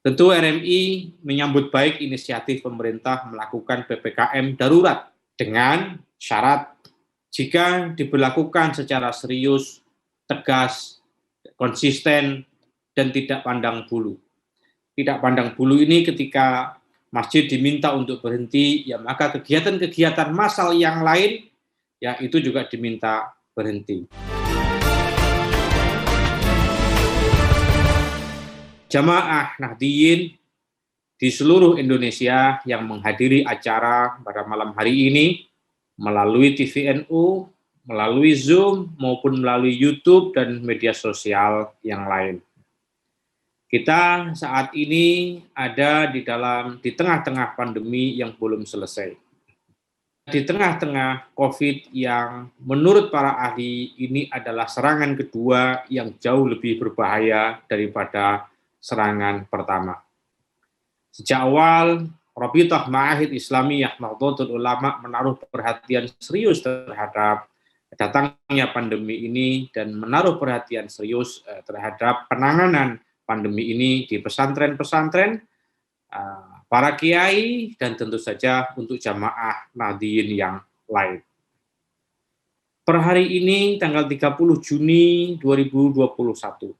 Tentu RMI menyambut baik inisiatif pemerintah melakukan PPKM darurat dengan syarat jika diberlakukan secara serius, tegas, konsisten, dan tidak pandang bulu. Tidak pandang bulu ini ketika masjid diminta untuk berhenti, ya maka kegiatan-kegiatan massal yang lain, ya itu juga diminta berhenti. Jamaah Nahdliyin di seluruh Indonesia yang menghadiri acara pada malam hari ini melalui TVNU, melalui Zoom, maupun melalui YouTube dan media sosial yang lain. Kita saat ini ada di tengah-tengah pandemi yang belum selesai. Di tengah-tengah COVID yang menurut para ahli ini adalah serangan kedua yang jauh lebih berbahaya daripada serangan pertama. Sejak awal, Rabithah Ma'ahid Islamiyah Nahdlatul Ulama menaruh perhatian serius terhadap datangnya pandemi ini dan menaruh perhatian serius terhadap penanganan pandemi ini di pesantren-pesantren, para kiai, dan tentu saja untuk jamaah Nahdliyin yang lain. Per hari ini, tanggal 30 Juni 2021,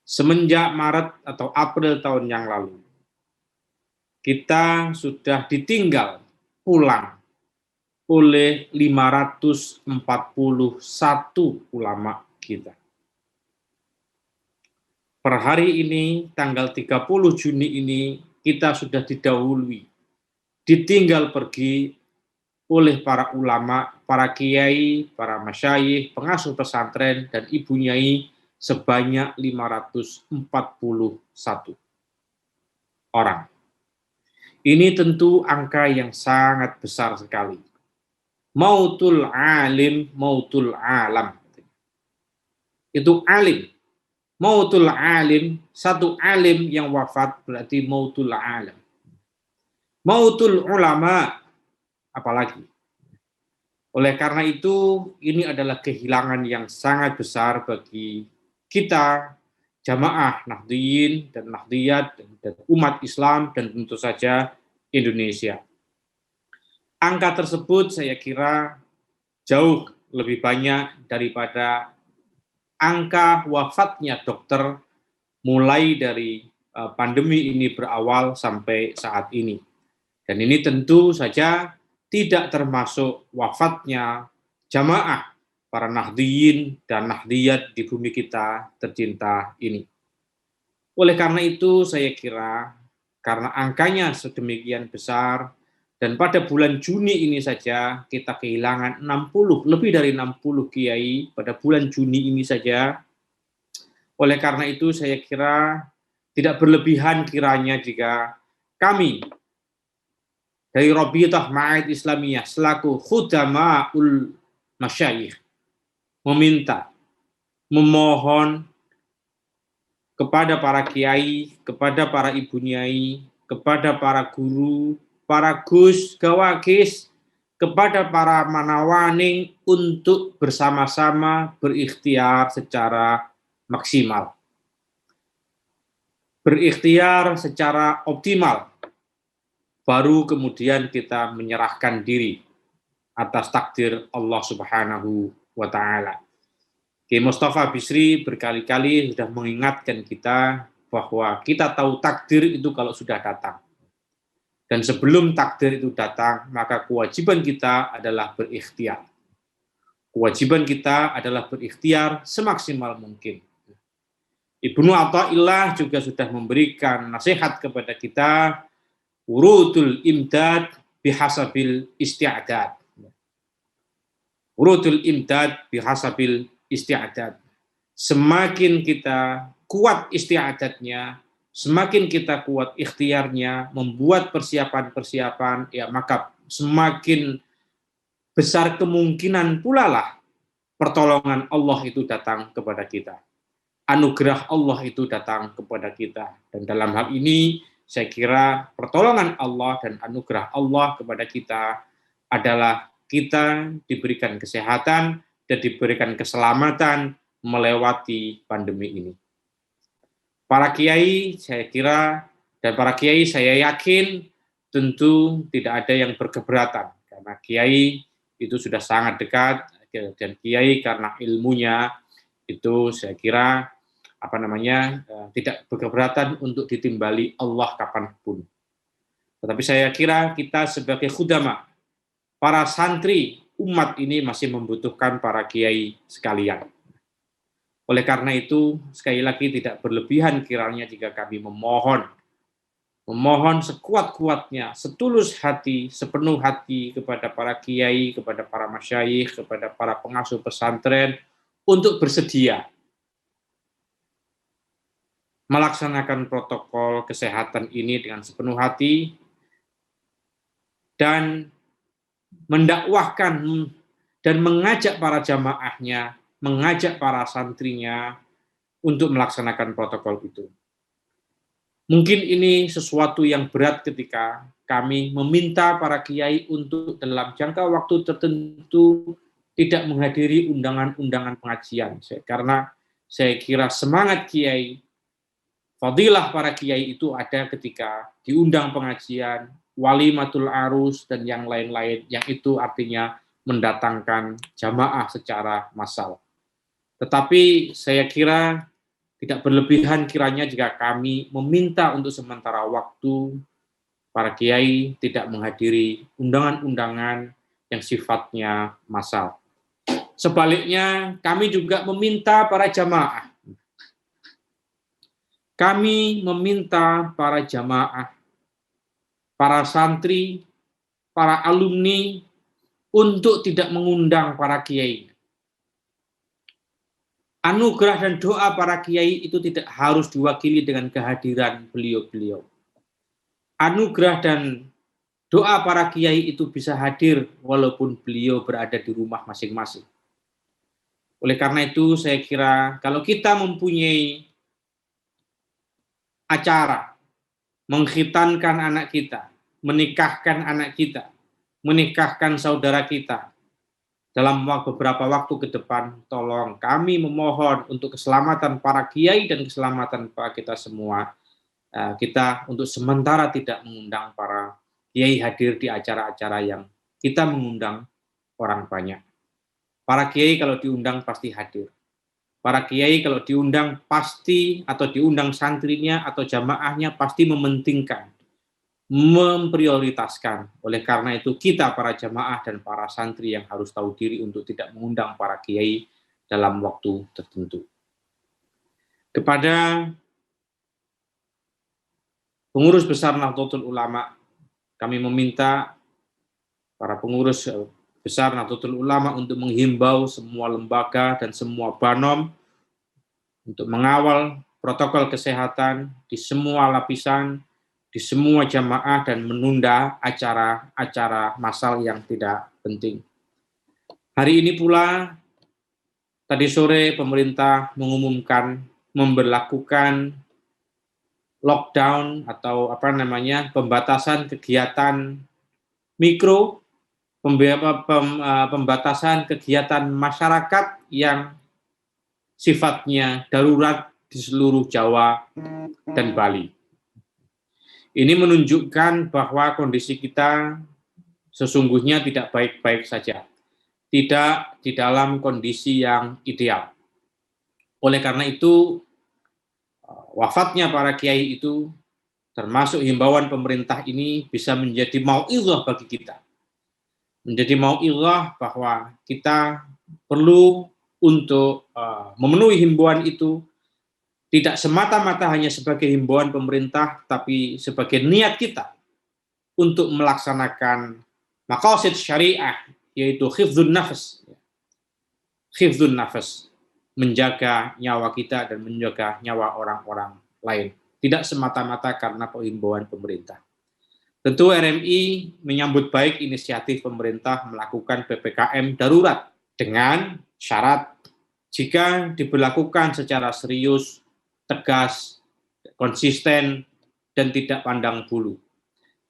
semenjak Maret atau April tahun yang lalu, kita sudah ditinggal pulang oleh 541 ulama kita. Per hari ini, tanggal 30 Juni ini, kita sudah didahului, ditinggal pergi oleh para ulama, para kiai, para masyayikh, pengasuh pesantren, dan ibu nyai sebanyak 541 orang. Ini tentu angka yang sangat besar sekali. Mautul alim, mautul alam. Itu alim. Mautul alim, satu alim yang wafat berarti mautul alam. Mautul ulama, apalagi. Oleh karena itu, ini adalah kehilangan yang sangat besar bagi kita, jamaah Nahdliyin dan Nahdliyat, dan umat Islam, dan tentu saja Indonesia. Angka tersebut saya kira jauh lebih banyak daripada angka wafatnya dokter mulai dari pandemi ini berawal sampai saat ini. Dan ini tentu saja tidak termasuk wafatnya jamaah para Nahdliyin dan Nahdliyat di bumi kita tercinta ini. Oleh karena itu saya kira karena angkanya sedemikian besar dan pada bulan Juni ini saja kita kehilangan lebih dari 60 kiai pada bulan Juni ini saja. Oleh karena itu saya kira tidak berlebihan kiranya jika kami dari Rabithah Ma'ahid Islamiyah selaku khudama'ul masyayikh meminta, memohon kepada para kiai, kepada para ibu nyai, kepada para guru, para gus, gawagis, kepada para manawaning untuk bersama-sama berikhtiar secara maksimal. Berikhtiar secara optimal. Baru kemudian kita menyerahkan diri atas takdir Allah Subhanahu wa Ta'ala. Kiai Mustafa Bisri berkali-kali sudah mengingatkan kita bahwa kita tahu takdir itu kalau sudah datang. Dan sebelum takdir itu datang, maka kewajiban kita adalah berikhtiar. Kewajiban kita adalah berikhtiar semaksimal mungkin. Ibnu Athaillah juga sudah memberikan nasihat kepada kita, urudul imdad bihasabil isti'adad. Urudul imdad bihasabil isti'adad. Semakin kita kuat isti'adadnya, semakin kita kuat ikhtiarnya, membuat persiapan-persiapan, ya maka semakin besar kemungkinan pula lah pertolongan Allah itu datang kepada kita. Anugerah Allah itu datang kepada kita. Dan dalam hal ini, saya kira pertolongan Allah dan anugerah Allah kepada kita adalah kita diberikan kesehatan dan diberikan keselamatan melewati pandemi ini. Para kiai saya kira dan para kiai saya yakin tentu tidak ada yang berkeberatan karena kiai itu sudah sangat dekat dan kiai karena ilmunya itu saya kira tidak berkeberatan untuk ditimbali Allah kapanpun. Tetapi saya kira kita sebagai khudama, para santri umat ini masih membutuhkan para kiai sekalian. Oleh karena itu, sekali lagi tidak berlebihan kiranya jika kami memohon sekuat-kuatnya, setulus hati, sepenuh hati kepada para kiai, kepada para masyayikh, kepada para pengasuh pesantren untuk bersedia melaksanakan protokol kesehatan ini dengan sepenuh hati dan mendakwahkan dan mengajak para jamaahnya, mengajak para santrinya untuk melaksanakan protokol itu. Mungkin ini sesuatu yang berat ketika kami meminta para kiai untuk dalam jangka waktu tertentu tidak menghadiri undangan-undangan pengajian. Karena saya kira semangat kiai, fadilah para kiai itu ada ketika diundang pengajian, walimatul arus, dan yang lain-lain, yang itu artinya mendatangkan jamaah secara massal. Tetapi saya kira tidak berlebihan kiranya jika kami meminta untuk sementara waktu para kiai tidak menghadiri undangan-undangan yang sifatnya massal. Sebaliknya, kami juga meminta para jamaah. Kami meminta para jamaah, para santri, para alumni untuk tidak mengundang para kiai. Anugerah dan doa para kiai itu tidak harus diwakili dengan kehadiran beliau-beliau. Anugerah dan doa para kiai itu bisa hadir walaupun beliau berada di rumah masing-masing. Oleh karena itu saya kira kalau kita mempunyai acara mengkhitankan anak kita, menikahkan anak kita, menikahkan saudara kita, dalam beberapa waktu ke depan, tolong kami memohon untuk keselamatan para kiai dan keselamatan para kita semua. Kita untuk sementara tidak mengundang para kiai hadir di acara-acara yang kita mengundang orang banyak. Para kiai kalau diundang pasti hadir. Para kiai kalau diundang pasti atau diundang santrinya atau jamaahnya pasti mementingkan, memprioritaskan. Oleh karena itu kita para jamaah dan para santri yang harus tahu diri untuk tidak mengundang para kiai dalam waktu tertentu. Kepada pengurus besar Nahdlatul Ulama, kami meminta para pengurus besar Nahdlatul Ulama untuk menghimbau semua lembaga dan semua banom untuk mengawal protokol kesehatan di semua lapisan, di semua jamaah dan menunda acara-acara massal yang tidak penting. Hari ini pula, tadi sore pemerintah mengumumkan memberlakukan lockdown atau pembatasan kegiatan mikro, pembatasan kegiatan masyarakat yang sifatnya darurat di seluruh Jawa dan Bali. Ini menunjukkan bahwa kondisi kita sesungguhnya tidak baik-baik saja, tidak di dalam kondisi yang ideal. Oleh karena itu, wafatnya para kiai itu, termasuk himbauan pemerintah ini, bisa menjadi mau'izah bagi kita. Menjadi mau'izah bahwa kita perlu untuk memenuhi himbauan itu, tidak semata-mata hanya sebagai himbauan pemerintah, tapi sebagai niat kita untuk melaksanakan maqasid syariah, yaitu hifdzun nafas. Hifdzun nafas, menjaga nyawa kita dan menjaga nyawa orang-orang lain. Tidak semata-mata karena himbauan pemerintah. Tentu RMI menyambut baik inisiatif pemerintah melakukan PPKM darurat dengan syarat jika diberlakukan secara serius, tegas, konsisten, dan tidak pandang bulu.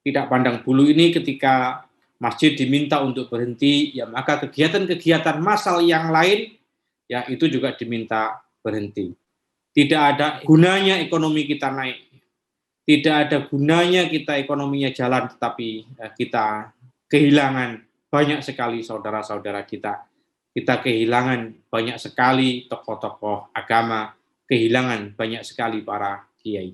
Tidak pandang bulu ini ketika masjid diminta untuk berhenti, ya maka kegiatan-kegiatan massal yang lain, ya itu juga diminta berhenti. Tidak ada gunanya ekonomi kita naik. Tidak ada gunanya kita ekonominya jalan, tetapi kita kehilangan banyak sekali saudara-saudara kita. Kita kehilangan banyak sekali tokoh-tokoh agama, kehilangan banyak sekali para kiai.